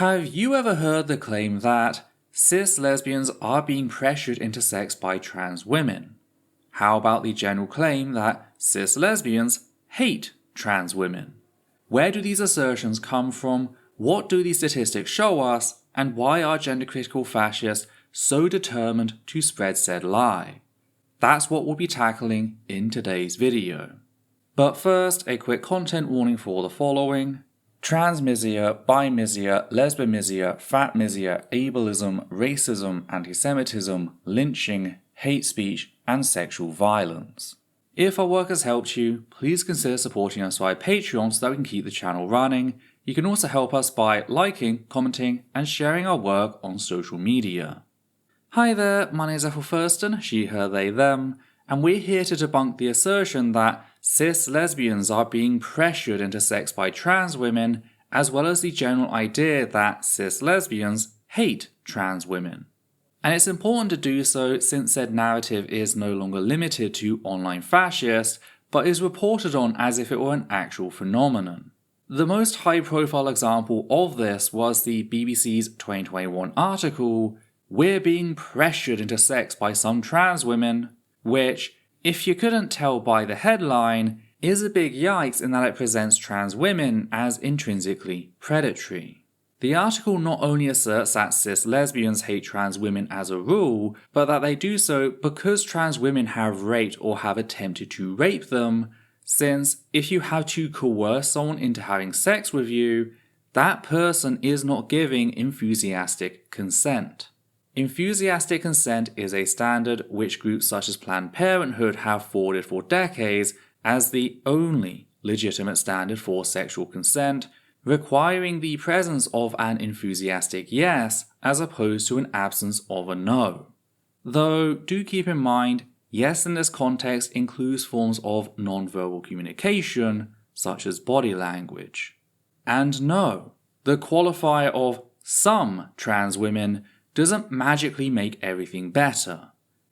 Have you ever heard the claim that cis lesbians are being pressured into sex by trans women? How about the general claim that cis lesbians hate trans women? Where do these assertions come from? What do these statistics show us? And why are gender-critical fascists so determined to spread said lie? That's what we'll be tackling in today's video. But first, a quick content warning for the following: transmisia, bimisia, lesbomisia, fatmisia, ableism, racism, antisemitism, lynching, hate speech, and sexual violence. If our work has helped you, please consider supporting us via Patreon so that we can keep the channel running. You can also help us by liking, commenting, and sharing our work on social media. Hi there, my name is Ethel Thurston, she, her, they, them, and we're here to debunk the assertion that cis lesbians are being pressured into sex by trans women, as well as the general idea that cis lesbians hate trans women. And it's important to do so since said narrative is no longer limited to online fascists, but is reported on as if it were an actual phenomenon. The most high-profile example of this was the BBC's 2021 article, "We're being pressured into sex by some trans women," which, if you couldn't tell by the headline, is a big yikes in that it presents trans women as intrinsically predatory. The article not only asserts that cis lesbians hate trans women as a rule, but that they do so because trans women have raped or have attempted to rape them, since if you have to coerce someone into having sex with you, that person is not giving enthusiastic consent. Enthusiastic consent is a standard which groups such as Planned Parenthood have forwarded for decades as the only legitimate standard for sexual consent, requiring the presence of an enthusiastic yes as opposed to an absence of a no. Though, do keep in mind, yes in this context includes forms of non-verbal communication, such as body language. And no, the qualifier of some trans women doesn't magically make everything better.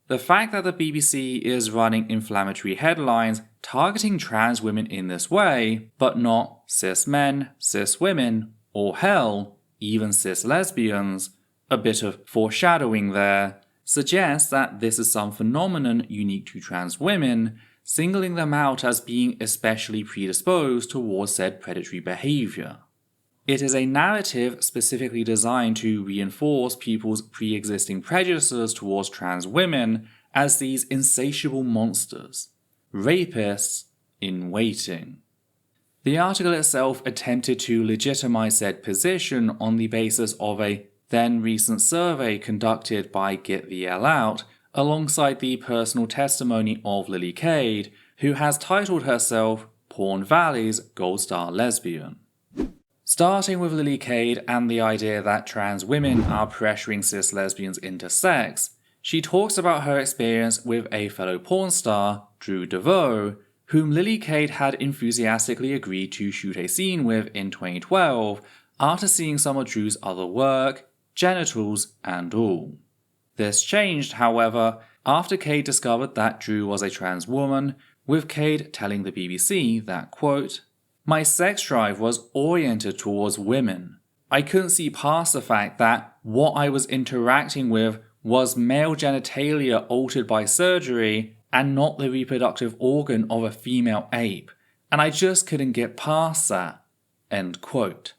The fact that the BBC is running inflammatory headlines targeting trans women in this way, but not cis men, cis women, or hell, even cis lesbians, a bit of foreshadowing there, suggests that this is some phenomenon unique to trans women, singling them out as being especially predisposed towards said predatory behavior. It is a narrative specifically designed to reinforce people's pre-existing prejudices towards trans women as these insatiable monsters, rapists in waiting. The article itself attempted to legitimize said position on the basis of a then recent survey conducted by Get the L Out, alongside the personal testimony of Lily Cade, who has titled herself Porn Valley's Gold Star Lesbian. Starting with Lily Cade and the idea that trans women are pressuring cis lesbians into sex, she talks about her experience with a fellow porn star, DeVaux, whom Lily Cade had enthusiastically agreed to shoot a scene with in 2012 after seeing some of Drew's other work, genitals and all. This changed, however, after Cade discovered that Drew was a trans woman, with Cade telling the BBC that, quote, "My sex drive was oriented towards women. I couldn't see past the fact that what I was interacting with was male genitalia altered by surgery and not the reproductive organ of a female ape, and I just couldn't get past that." End quote.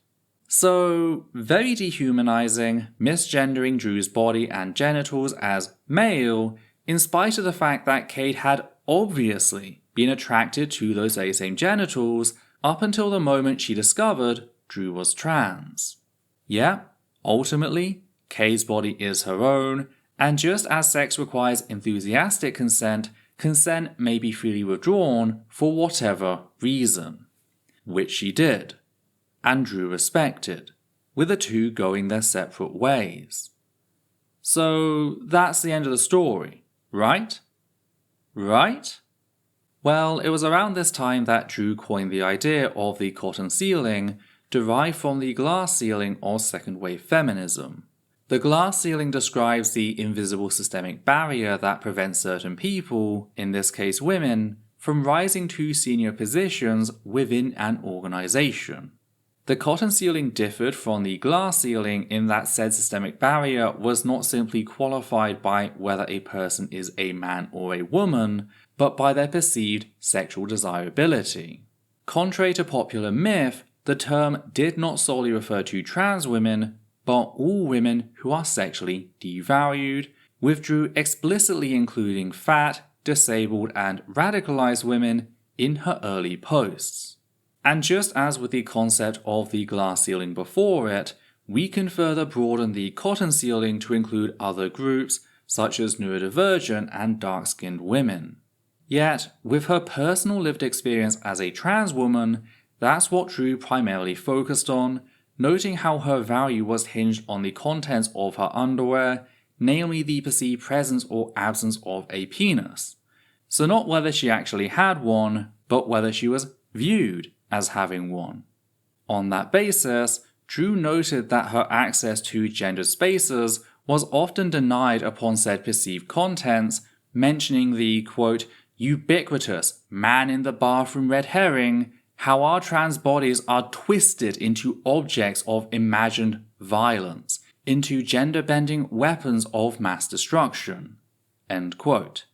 So, very dehumanizing, misgendering Drew's body and genitals as male, in spite of the fact that Cade had obviously been attracted to those very same genitals up until the moment she discovered Drew was trans. Yeah, ultimately, Cade's body is her own, and just as sex requires enthusiastic consent, consent may be freely withdrawn for whatever reason. Which she did, and Drew respected, with the two going their separate ways. So that's the end of the story, right? Right? Well, it was around this time that Drew coined the idea of the cotton ceiling, derived from the glass ceiling of second-wave feminism. The glass ceiling describes the invisible systemic barrier that prevents certain people, in this case women, from rising to senior positions within an organization. The cotton ceiling differed from the glass ceiling in that said systemic barrier was not simply qualified by whether a person is a man or a woman, but by their perceived sexual desirability. Contrary to popular myth, the term did not solely refer to trans women, but all women who are sexually devalued, with Drew explicitly including fat, disabled, and radicalized women in her early posts. And just as with the concept of the glass ceiling before it, we can further broaden the cotton ceiling to include other groups such as neurodivergent and dark-skinned women. Yet, with her personal lived experience as a trans woman, that's what Drew primarily focused on, noting how her value was hinged on the contents of her underwear, namely the perceived presence or absence of a penis. So not whether she actually had one, but whether she was viewed as having one. On that basis, Drew noted that her access to gendered spaces was often denied upon said perceived contents, mentioning the, quote, ubiquitous man in the bathroom red herring, how our trans bodies are twisted into objects of imagined violence, into gender-bending weapons of mass destruction, end quote.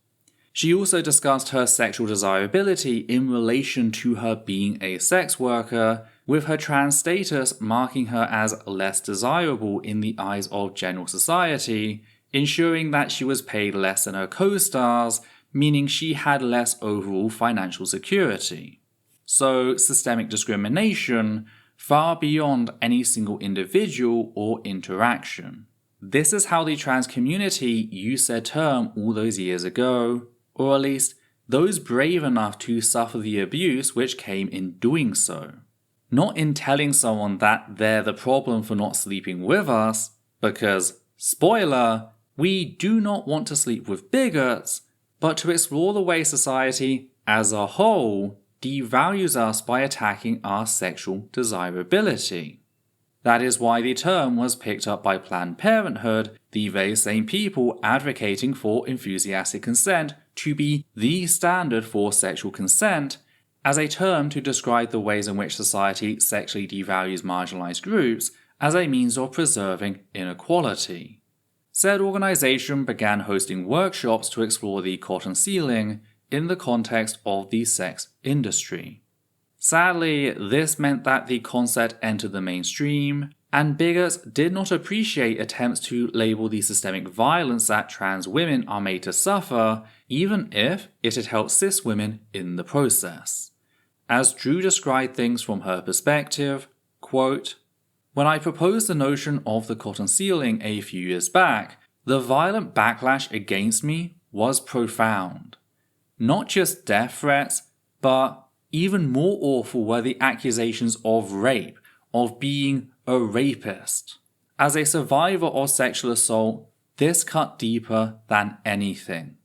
She also discussed her sexual desirability in relation to her being a sex worker, with her trans status marking her as less desirable in the eyes of general society, ensuring that she was paid less than her co-stars, meaning she had less overall financial security. So, systemic discrimination, far beyond any single individual or interaction. This is how the trans community used their term all those years ago, or at least those brave enough to suffer the abuse which came in doing so. Not in telling someone that they're the problem for not sleeping with us, because, spoiler, we do not want to sleep with bigots, but to explore the way society, as a whole, devalues us by attacking our sexual desirability. That is why the term was picked up by Planned Parenthood, the very same people advocating for enthusiastic consent to be the standard for sexual consent, as a term to describe the ways in which society sexually devalues marginalized groups as a means of preserving inequality. Said organization began hosting workshops to explore the cotton ceiling in the context of the sex industry. Sadly, this meant that the concept entered the mainstream, and bigots did not appreciate attempts to label the systemic violence that trans women are made to suffer, even if it had helped cis women in the process. As Drew described things from her perspective, quote, when I proposed the notion of the cotton ceiling a few years back, the violent backlash against me was profound. Not just death threats, but even more awful were the accusations of rape, of being a rapist. As a survivor of sexual assault, this cut deeper than anything.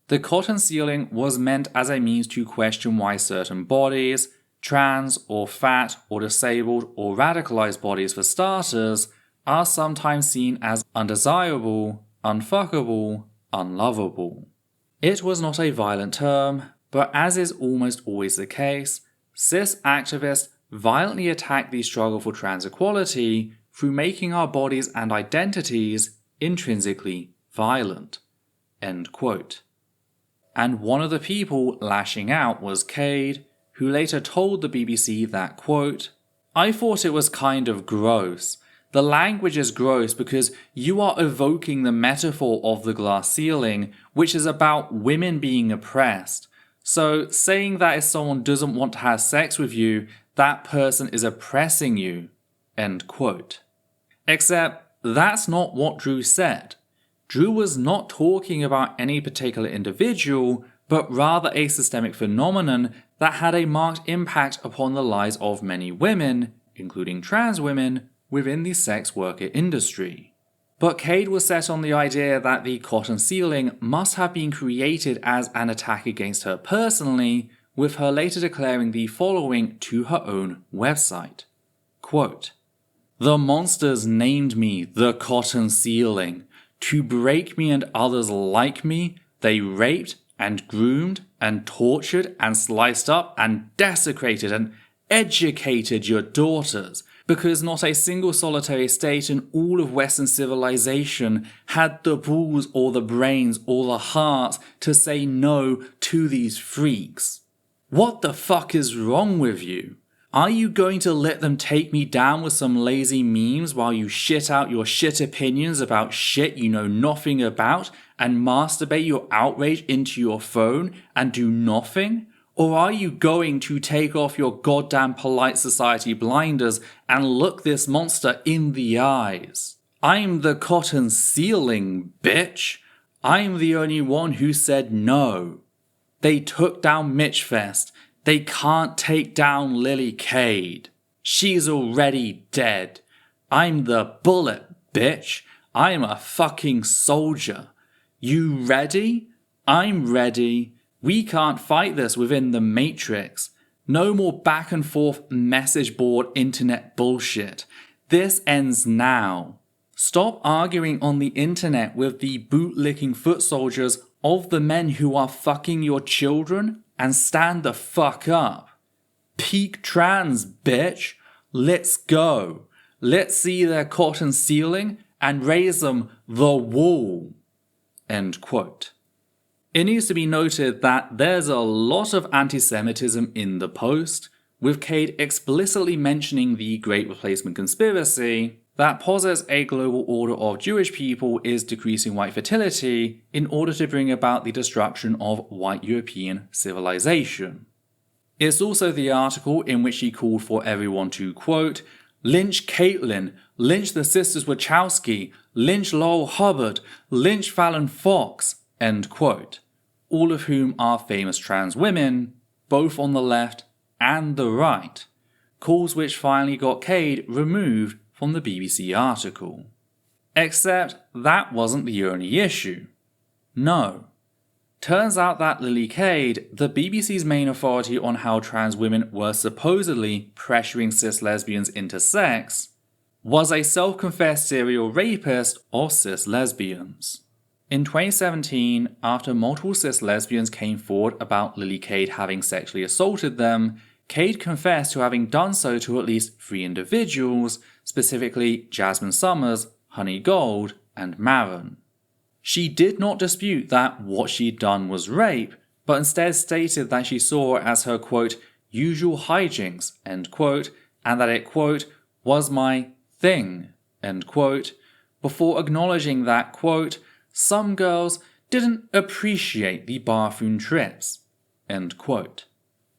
The cotton ceiling was meant as a means to question why certain bodies, trans or fat or disabled or radicalized bodies for starters, are sometimes seen as undesirable, unfuckable, unlovable. It was not a violent term, but as is almost always the case, cis activists violently attack the struggle for trans equality through making our bodies and identities intrinsically violent. End quote. And one of the people lashing out was Cade, who later told the BBC that, quote, I thought it was kind of gross. The language is gross because you are evoking the metaphor of the glass ceiling, which is about women being oppressed. So saying that if someone doesn't want to have sex with you, that person is oppressing you. End quote. Except that's not what Drew said. Drew was not talking about any particular individual, but rather a systemic phenomenon that had a marked impact upon the lives of many women, including trans women, within the sex worker industry. But Cade was set on the idea that the cotton ceiling must have been created as an attack against her personally, with her later declaring the following to her own website. Quote, the monsters named me the cotton ceiling. To break me and others like me, they raped and groomed and tortured and sliced up and desecrated and educated your daughters, because not a single solitary state in all of Western civilization had the balls or the brains or the heart to say no to these freaks. What the fuck is wrong with you? Are you going to let them take me down with some lazy memes while you shit out your shit opinions about shit you know nothing about and masturbate your outrage into your phone and do nothing? Or are you going to take off your goddamn polite society blinders and look this monster in the eyes? I'm the cotton ceiling, bitch. I'm the only one who said no. They took down Mitchfest. They can't take down Lily Cade. She's already dead. I'm the bullet, bitch. I'm a fucking soldier. You ready? I'm ready. We can't fight this within the Matrix. No more back and forth message board internet bullshit. This ends now. Stop arguing on the internet with the bootlicking foot soldiers of the men who are fucking your children and stand the fuck up. Peak trans, bitch. Let's go. Let's see their cotton ceiling and raise them the wall. End quote. It needs to be noted that there's a lot of anti-Semitism in the post, with Cade explicitly mentioning the Great Replacement conspiracy that posits a global order of Jewish people is decreasing white fertility in order to bring about the destruction of white European civilization. It's also the article in which he called for everyone to, quote, lynch Caitlyn, lynch the sisters Wachowski, lynch Laurel Hubbard, lynch Fallon Fox, end quote, all of whom are famous trans women, both on the left and the right, calls which finally got Cade removed from the BBC article. Except that wasn't the only issue. No. Turns out that Lily Cade, the BBC's main authority on how trans women were supposedly pressuring cis lesbians into sex, was a self-confessed serial rapist of cis lesbians. In 2017, after multiple cis lesbians came forward about Lily Cade having sexually assaulted them, Cade confessed to having done so to at least 3 individuals, specifically Jasmine Summers, Honey Gold, and Maron. She did not dispute that what she'd done was rape, but instead stated that she saw it as her, quote, usual hijinks, end quote, and that it, quote, was my thing, end quote, before acknowledging that, quote, some girls didn't appreciate the bathroom trips, end quote.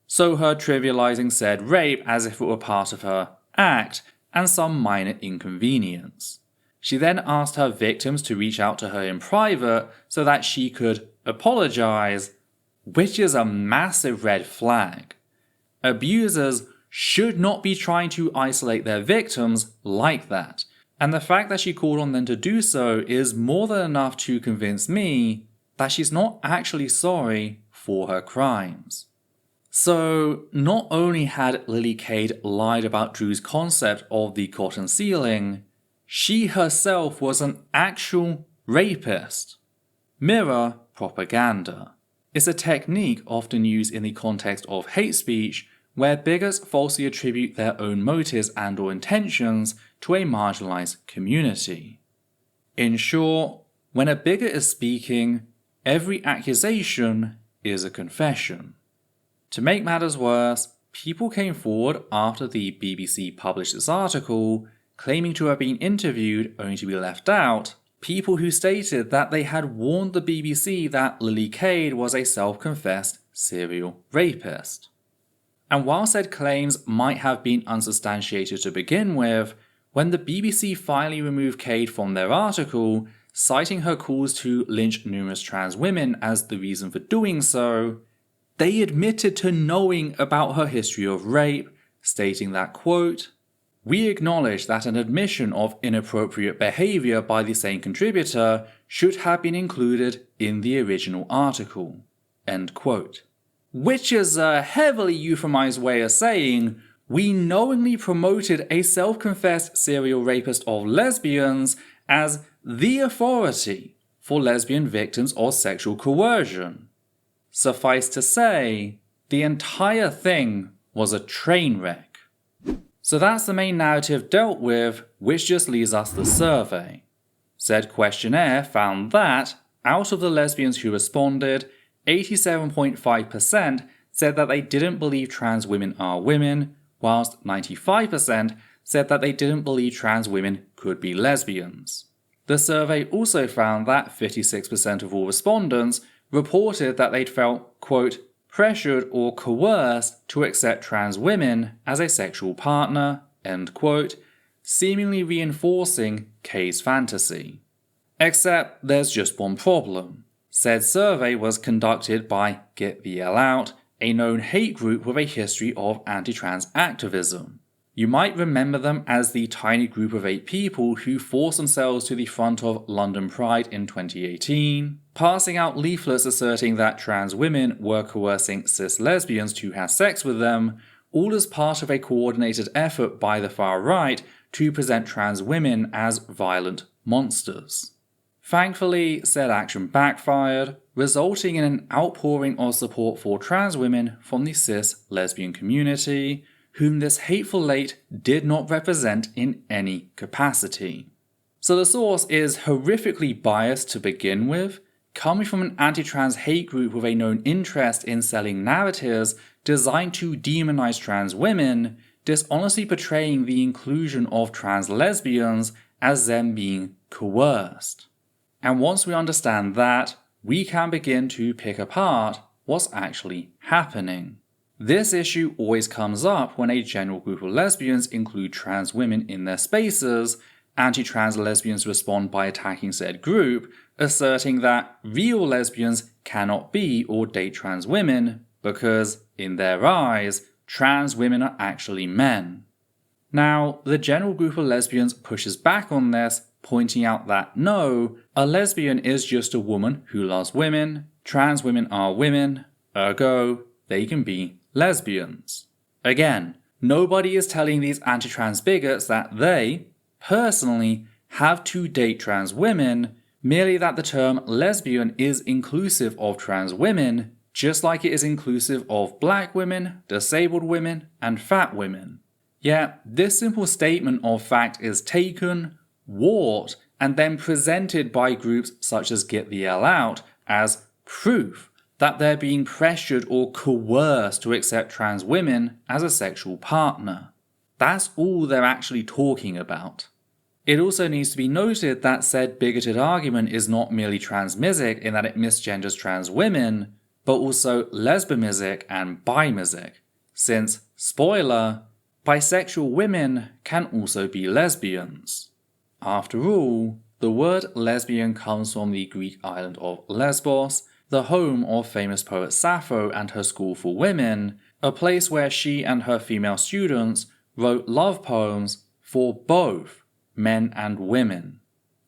So her trivializing said rape as if it were part of her act and some minor inconvenience. She then asked her victims to reach out to her in private so that she could apologize, which is a massive red flag. Abusers should not be trying to isolate their victims like that, and the fact that she called on them to do so is more than enough to convince me that she's not actually sorry for her crimes. So, not only had Lily Cade lied about Drew's concept of the cotton ceiling, she herself was an actual rapist. Mirror propaganda is a technique often used in the context of hate speech where bigots falsely attribute their own motives and/or intentions to a marginalized community. In short, when a bigot is speaking, every accusation is a confession. To make matters worse, people came forward after the BBC published this article, claiming to have been interviewed only to be left out, people who stated that they had warned the BBC that Lily Cade was a self-confessed serial rapist. And while said claims might have been unsubstantiated to begin with, when the BBC finally removed Cade from their article, citing her calls to lynch numerous trans women as the reason for doing so, they admitted to knowing about her history of rape, stating that, quote, we acknowledge that an admission of inappropriate behaviour by the same contributor should have been included in the original article, end quote. Which is a heavily euphemized way of saying, we knowingly promoted a self-confessed serial rapist of lesbians as the authority for lesbian victims of sexual coercion. Suffice to say, the entire thing was a train wreck. So that's the main narrative dealt with, which just leaves us the survey. Said questionnaire found that, out of the lesbians who responded, 87.5% said that they didn't believe trans women are women, whilst 95% said that they didn't believe trans women could be lesbians. The survey also found that 56% of all respondents reported that they'd felt, quote, pressured or coerced to accept trans women as a sexual partner, end quote, seemingly reinforcing Kay's fantasy. Except there's just one problem. Said survey was conducted by Get the L Out, a known hate group with a history of anti-trans activism. You might remember them as the tiny group of 8 people who forced themselves to the front of London Pride in 2018, passing out leaflets asserting that trans women were coercing cis lesbians to have sex with them, all as part of a coordinated effort by the far right to present trans women as violent monsters. Thankfully, said action backfired, resulting in an outpouring of support for trans women from the cis lesbian community, whom this hateful late did not represent in any capacity. So the source is horrifically biased to begin with, coming from an anti-trans hate group with a known interest in selling narratives designed to demonize trans women, dishonestly portraying the inclusion of trans lesbians as them being coerced. And once we understand that, we can begin to pick apart what's actually happening. This issue always comes up when a general group of lesbians include trans women in their spaces. Anti-trans lesbians respond by attacking said group, asserting that real lesbians cannot be or date trans women because, in their eyes, trans women are actually men. Now, the general group of lesbians pushes back on this, pointing out that no, a lesbian is just a woman who loves women, trans women are women, ergo, they can be lesbians. Again, nobody is telling these anti-trans bigots that they, personally, have to date trans women, merely that the term lesbian is inclusive of trans women, just like it is inclusive of black women, disabled women, and fat women. Yet, this simple statement of fact is taken, warped, and then presented by groups such as Get the L Out as proof that they're being pressured or coerced to accept trans women as a sexual partner. That's all they're actually talking about. It also needs to be noted that said bigoted argument is not merely transmisic in that it misgenders trans women, but also lesbomisic and bimisic, since, spoiler, bisexual women can also be lesbians. After all, the word lesbian comes from the Greek island of Lesbos, the home of famous poet Sappho and her school for women, a place where she and her female students wrote love poems for both men and women.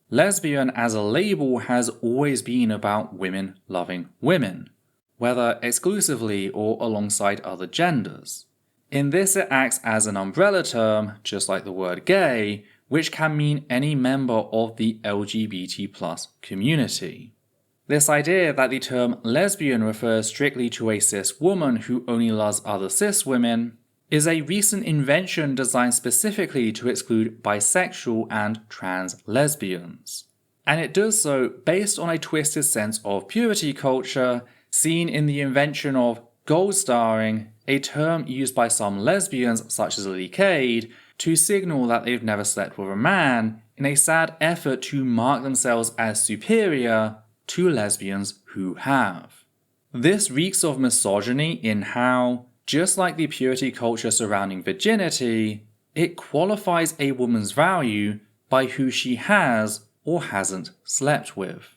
Lesbian as a label has always been about women loving women, whether exclusively or alongside other genders. In this it acts as an umbrella term, just like the word gay, which can mean any member of the LGBT+ community. This idea that the term lesbian refers strictly to a cis woman who only loves other cis women is a recent invention designed specifically to exclude bisexual and trans lesbians. And it does so based on a twisted sense of purity culture seen in the invention of gold starring, a term used by some lesbians such as Lily Cade to signal that they've never slept with a man in a sad effort to mark themselves as superior to lesbians who have. This reeks of misogyny in how, just like the purity culture surrounding virginity, it qualifies a woman's value by who she has or hasn't slept with.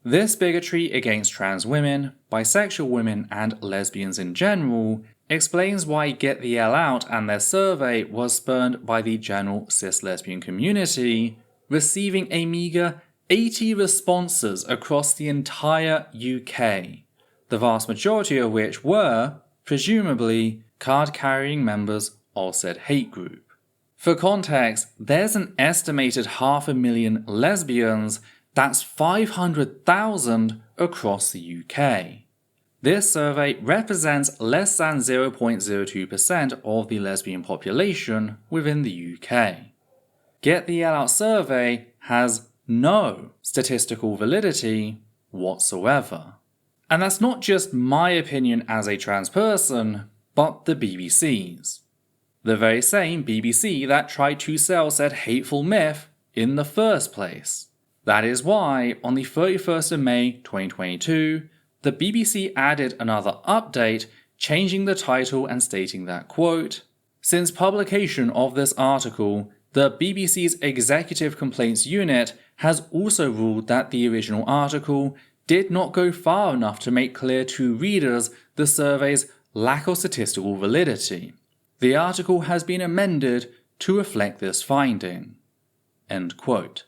This bigotry against trans women, bisexual women, and lesbians in general explains why Get the L Out and their survey was spurned by the general cis lesbian community, receiving a meager 80 responses across the entire UK, the vast majority of which were, presumably, card-carrying members of said hate group. For context, there's an estimated 500,000 lesbians, that's 500,000 across the UK. This survey represents less than 0.02% of the lesbian population within the UK. Get the Hell Out survey has no statistical validity whatsoever. And that's not just my opinion as a trans person, but the BBC's. The very same BBC that tried to sell said hateful myth in the first place. That is why, on the 31st of May 2022, the BBC added another update, changing the title and stating that, quote, "Since publication of this article, the BBC's Executive Complaints Unit has also ruled that the original article did not go far enough to make clear to readers the survey's lack of statistical validity. The article has been amended to reflect this finding." End quote.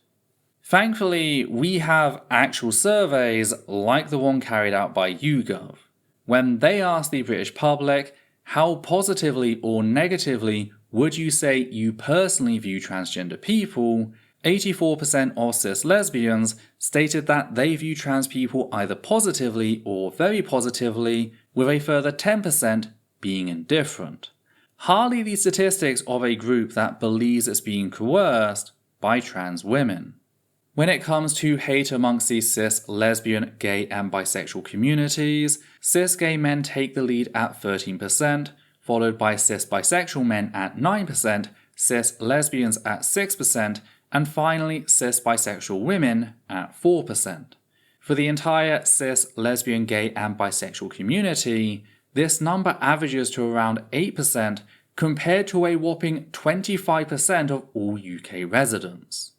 Thankfully, we have actual surveys like the one carried out by YouGov. When they asked the British public, how positively or negatively would you say you personally view transgender people, 84% of cis lesbians stated that they view trans people either positively or very positively, with a further 10% being indifferent. Hardly the statistics of a group that believes it's being coerced by trans women. When it comes to hate amongst the cis, lesbian, gay and bisexual communities, cis gay men take the lead at 13%, followed by cis bisexual men at 9%, cis lesbians at 6%, and finally cis bisexual women at 4%. For the entire cis, lesbian, gay and bisexual community, this number averages to around 8% compared to a whopping 25% of all UK residents.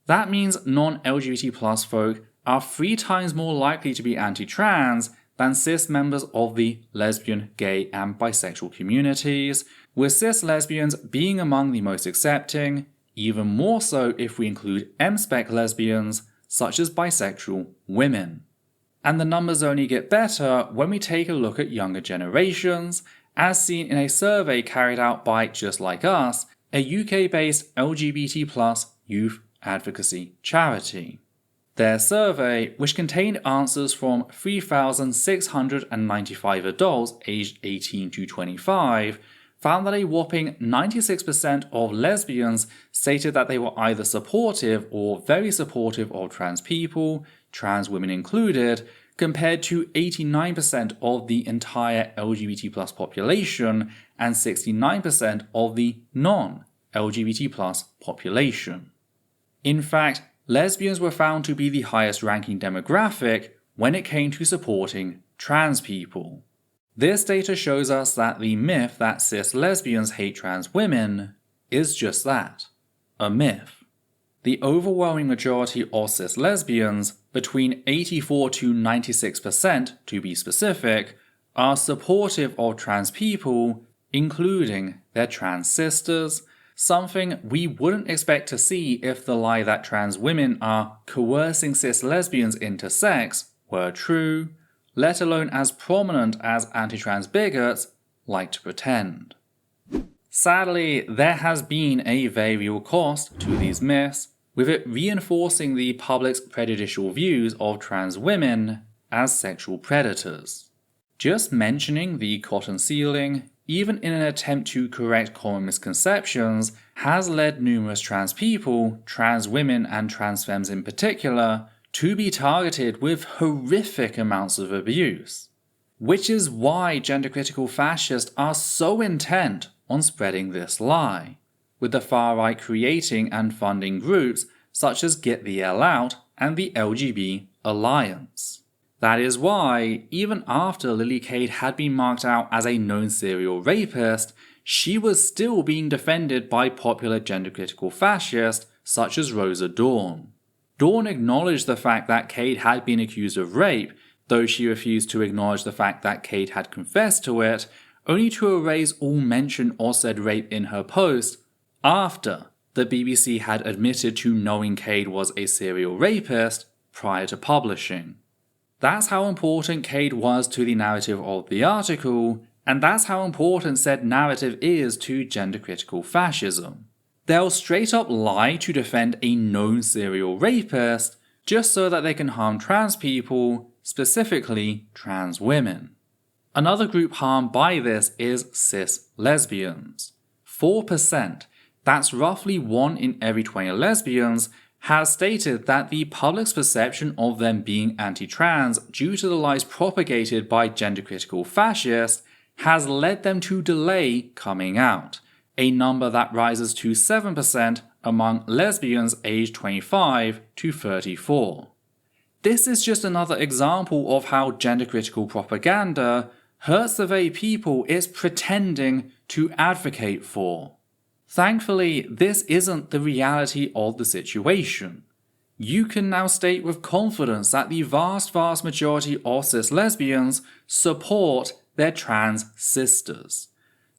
That means non-LGBT+ folk are 3 times more likely to be anti-trans than cis members of the lesbian, gay and bisexual communities, with cis lesbians being among the most accepting, even more so if we include M-spec lesbians, such as bisexual women. And the numbers only get better when we take a look at younger generations, as seen in a survey carried out by Just Like Us, a UK-based LGBT+ youth advocacy charity. Their survey, which contained answers from 3,695 adults aged 18 to 25, found that a whopping 96% of lesbians stated that they were either supportive or very supportive of trans people, trans women included, compared to 89% of the entire LGBT+ population and 69% of the non-LGBT+ population. In fact, lesbians were found to be the highest ranking demographic when it came to supporting trans people. This data shows us that the myth that cis lesbians hate trans women is just that, a myth. The overwhelming majority of cis lesbians, between 84 to 96% to be specific, are supportive of trans people, including their trans sisters, something we wouldn't expect to see if the lie that trans women are coercing cis lesbians into sex were true, let alone as prominent as anti-trans bigots like to pretend. Sadly, there has been a very real cost to these myths, with it reinforcing the public's prejudicial views of trans women as sexual predators. Just mentioning the cotton ceiling, even in an attempt to correct common misconceptions, has led numerous trans people, trans women and trans femmes in particular, to be targeted with horrific amounts of abuse. Which is why gender-critical fascists are so intent on spreading this lie, with the far-right creating and funding groups such as Get the Hell Out and the LGB Alliance. That is why, even after Lily Cade had been marked out as a known serial rapist, she was still being defended by popular gender-critical fascists such as Rosa Dawn. Dawn acknowledged the fact that Cade had been accused of rape, though she refused to acknowledge the fact that Cade had confessed to it, only to erase all mention of said rape in her post after the BBC had admitted to knowing Cade was a serial rapist prior to publishing. That's how important Cade was to the narrative of the article, and that's how important said narrative is to gender-critical fascism. They'll straight up lie to defend a known serial rapist just so that they can harm trans people, specifically trans women. Another group harmed by this is cis lesbians. 4%, that's roughly 1 in every 20 lesbians, has stated that the public's perception of them being anti-trans due to the lies propagated by gender-critical fascists has led them to delay coming out, a number that rises to 7% among lesbians aged 25 to 34. This is just another example of how gender-critical propaganda hurts the very people it's pretending to advocate for. Thankfully, this isn't the reality of the situation. You can now state with confidence that the vast majority of cis lesbians support their trans sisters.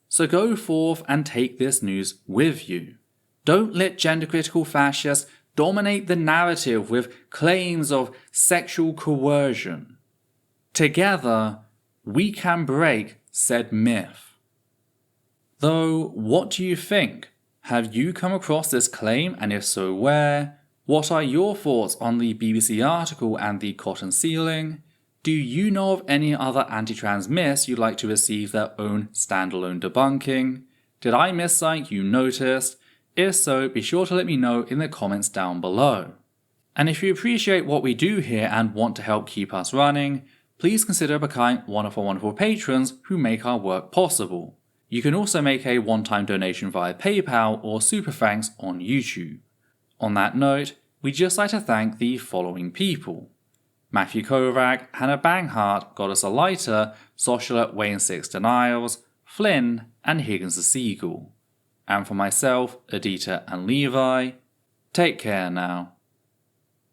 So go forth and take this news with you. Don't let gender-critical fascists dominate the narrative with claims of sexual coercion. Together, we can break said myth. Though, what do you think? Have you come across this claim, and if so, where? What are your thoughts on the BBC article and the cotton ceiling? Do you know of any other anti-trans myths you'd like to receive their own standalone debunking? Did I miss something you noticed? If so, be sure to let me know in the comments down below. And if you appreciate what we do here and want to help keep us running, please consider becoming one of our wonderful patrons who make our work possible. You can also make a one-time donation via PayPal or Super Thanks on YouTube. On that note, we'd just like to thank the following people: Matthew Kovac, Hannah Banghart, Goddess a Lighter, Soshula Wayne Six Denials, Flynn, and Higgins the Seagull. And for myself, Adita and Levi, take care now.